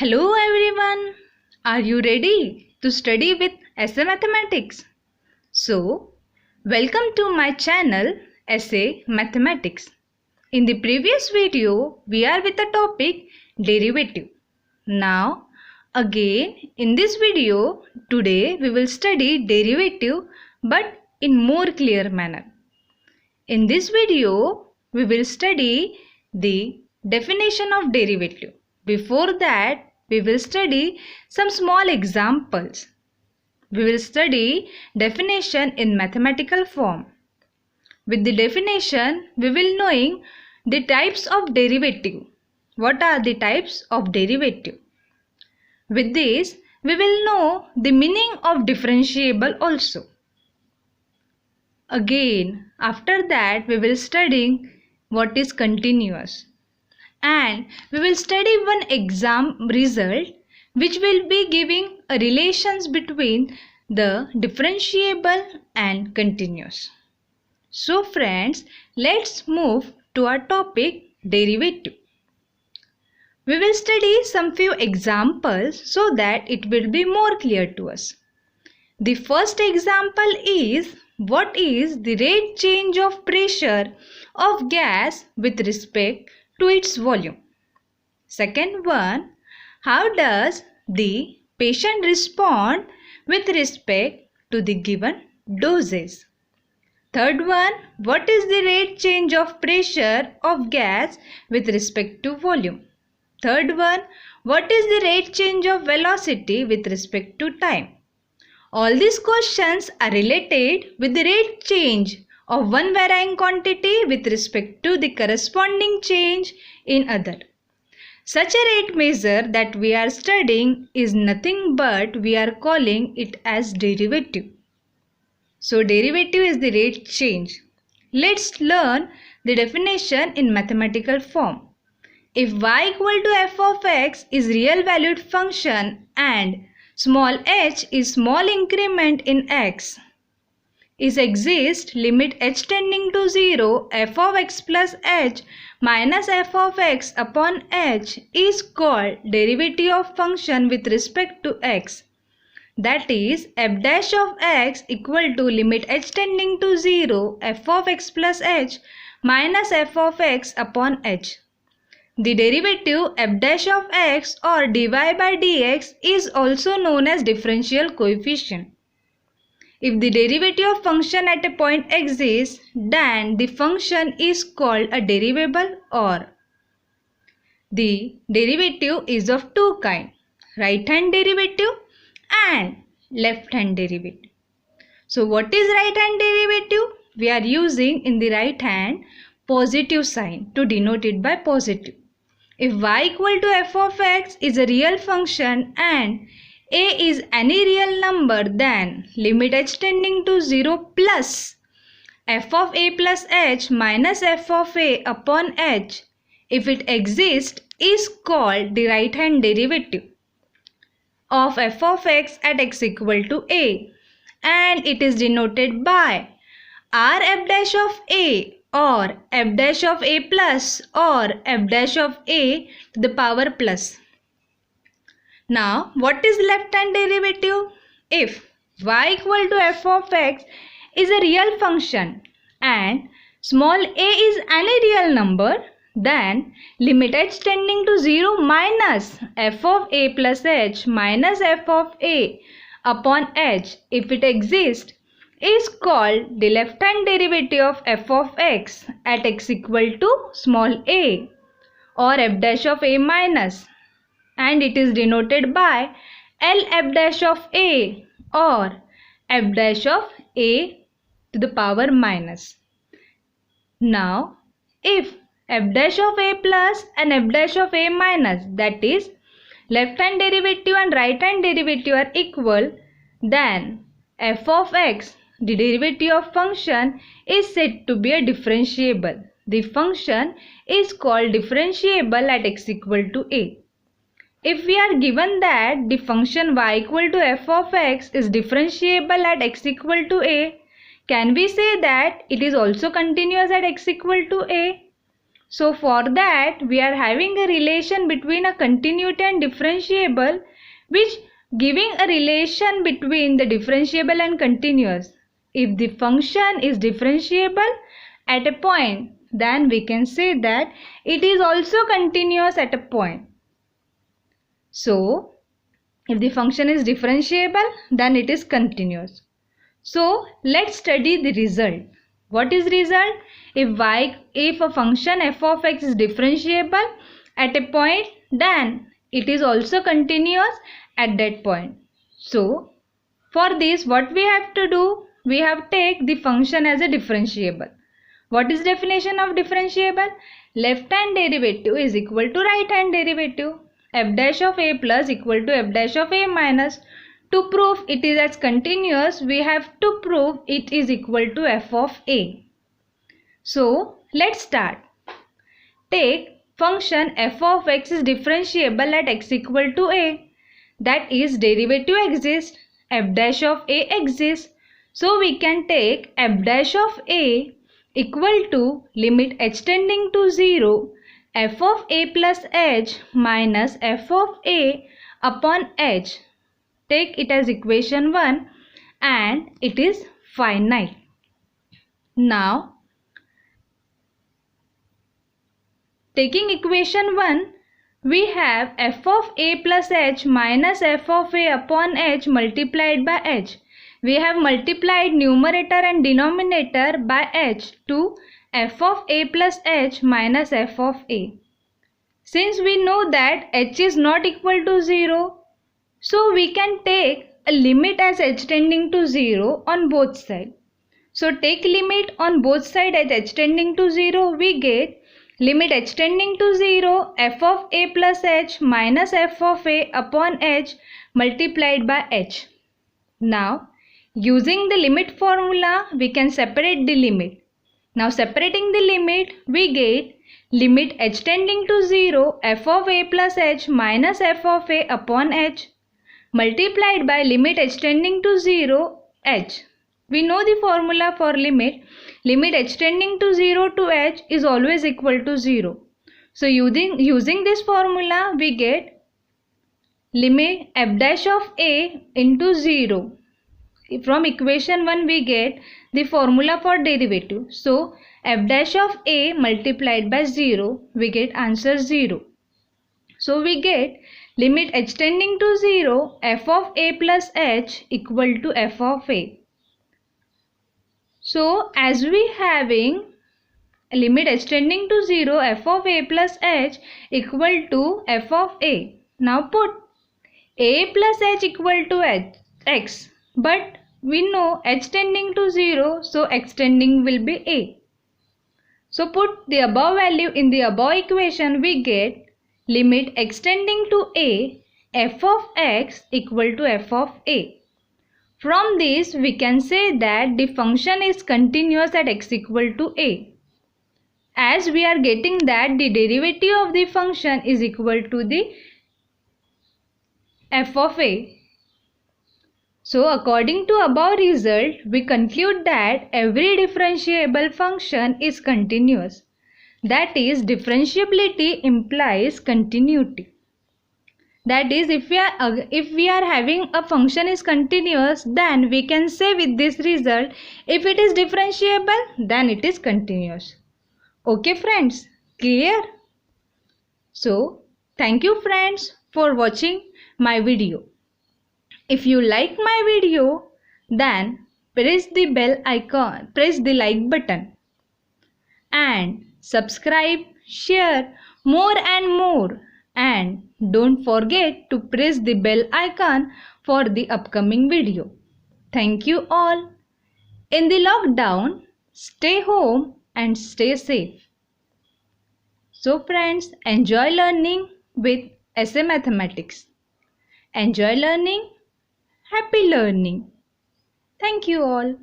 Hello everyone. Are you ready to study with SA Mathematics? So, welcome to my channel SA Mathematics. In the previous video, we are with the topic derivative. Now, again in this video, today we will study derivative but in more clear manner. In this video, we will study the definition of derivative. Before that, we will study some small examples. We will study definition in mathematical form. With the definition, we will knowing the types of derivative. What are the types of derivative? With this, we will know the meaning of differentiable also. Again, after that, we will study what is continuous. And we will study one exam result which will be giving a relations between the differentiable and continuous. So friends, let's move to our topic derivative. We will study some few examples so that it will be more clear to us. The first example is, what is the rate change of pressure of gas with respect to its volume? Second one, how does the patient respond with respect to the given doses? Third one, what is the rate change of pressure of gas with respect to volume? Third one, what is the rate change of velocity with respect to time? All these questions are related with the rate change of one varying quantity with respect to the corresponding change in other. Such a rate measure that we are studying is nothing but we are calling it as derivative. So derivative is the rate change. Let's learn the definition in mathematical form. If y equal to f of x is real valued function and small h is small increment in x, is exist limit h tending to 0 f of x plus h minus f of x upon h is called derivative of function with respect to x. That is, f dash of x equal to limit h tending to 0 f of x plus h minus f of x upon h. The derivative f dash of x or dy by dx is also known as differential coefficient. If the derivative of function at a point exists, then the function is called a derivable, or the derivative is of two kinds, right hand derivative and left hand derivative. So what is right hand derivative? We are using in the right hand positive sign to denote it by positive. If y equal to f of x is a real function and a is any real number, then limit h tending to 0 plus f of a plus h minus f of a upon h, if it exists, is called the right hand derivative of f of x at x equal to a, and it is denoted by r f dash of a or f dash of a plus or f dash of a to the power plus. Now, what is left hand derivative? If y equal to f of x is a real function and small a is any real number, then limit h tending to 0 minus f of a plus h minus f of a upon h, if it exists, is called the left hand derivative of f of x at x equal to small a or f dash of a minus, and it is denoted by L f dash of a or f dash of a to the power minus. Now, if f dash of a plus and f dash of a minus, that is left hand derivative and right hand derivative, are equal, then f of x, the derivative of function, is said to be a differentiable. The function is called differentiable at x equal to a. If we are given that the function y equal to f of x is differentiable at x equal to a, can we say that it is also continuous at x equal to a? So for that we are having a relation between a continuity and differentiable, which giving a relation between the differentiable and continuous. If the function is differentiable at a point, then we can say that it is also continuous at a point. So if the function is differentiable, then it is continuous. So let's study the result. What is result? If a function f of x is differentiable at a point, then it is also continuous at that point. So for this, what we have to do? We have to take the function as a differentiable. What is definition of differentiable? Left hand derivative is equal to right hand derivative. F dash of a plus equal to f dash of a minus. To prove it is as continuous, we have to prove it is equal to f of a. So let's start. Take function f of x is differentiable at x equal to a. That is, derivative exists, f dash of a exists. So we can take f dash of a equal to limit h tending to 0 f of a plus h minus f of a upon h. Take it as equation 1 and it is finite. Now taking equation 1, we have f of a plus h minus f of a upon h multiplied by h. We have multiplied numerator and denominator by h to f of a plus h minus f of a. Since we know that h is not equal to 0, so we can take a limit as h tending to 0 on both sides. So take limit on both sides as h tending to 0, we get limit h tending to 0 f of a plus h minus f of a upon h multiplied by h. Now using the limit formula, we can separate the limit. Now separating the limit, we get limit h tending to 0 f of a plus h minus f of a upon h multiplied by limit h tending to 0 h. We know the formula for limit. Limit h tending to 0 to h is always equal to 0. So using this formula, we get limit f dash of a into 0. From equation 1, we get the formula for derivative. So f dash of a multiplied by 0, we get answer 0. So we get limit h tending to 0 f of a plus h equal to f of a. So as we having limit h tending to 0 f of a plus h equal to f of a. Now put a plus h equal to x. But we know h tending to 0, so x tending will be a. So put the above value in the above equation, we get limit x tending to a f of x equal to f of a. From this, we can say that the function is continuous at x equal to a, as we are getting that the derivative of the function is equal to the f of a. So according to above result, we conclude that every differentiable function is continuous. That is, differentiability implies continuity. That is, if we are having a function is continuous, then we can say with this result, if it is differentiable, then it is continuous. Okay friends, clear? So thank you friends for watching my video. If you like my video, then press the bell icon, press the like button and subscribe, share more and more, and don't forget to press the bell icon for the upcoming video. Thank you all. In the lockdown, stay home and stay safe. So friends, enjoy learning with SA Mathematics. Enjoy learning. Happy learning. Thank you all.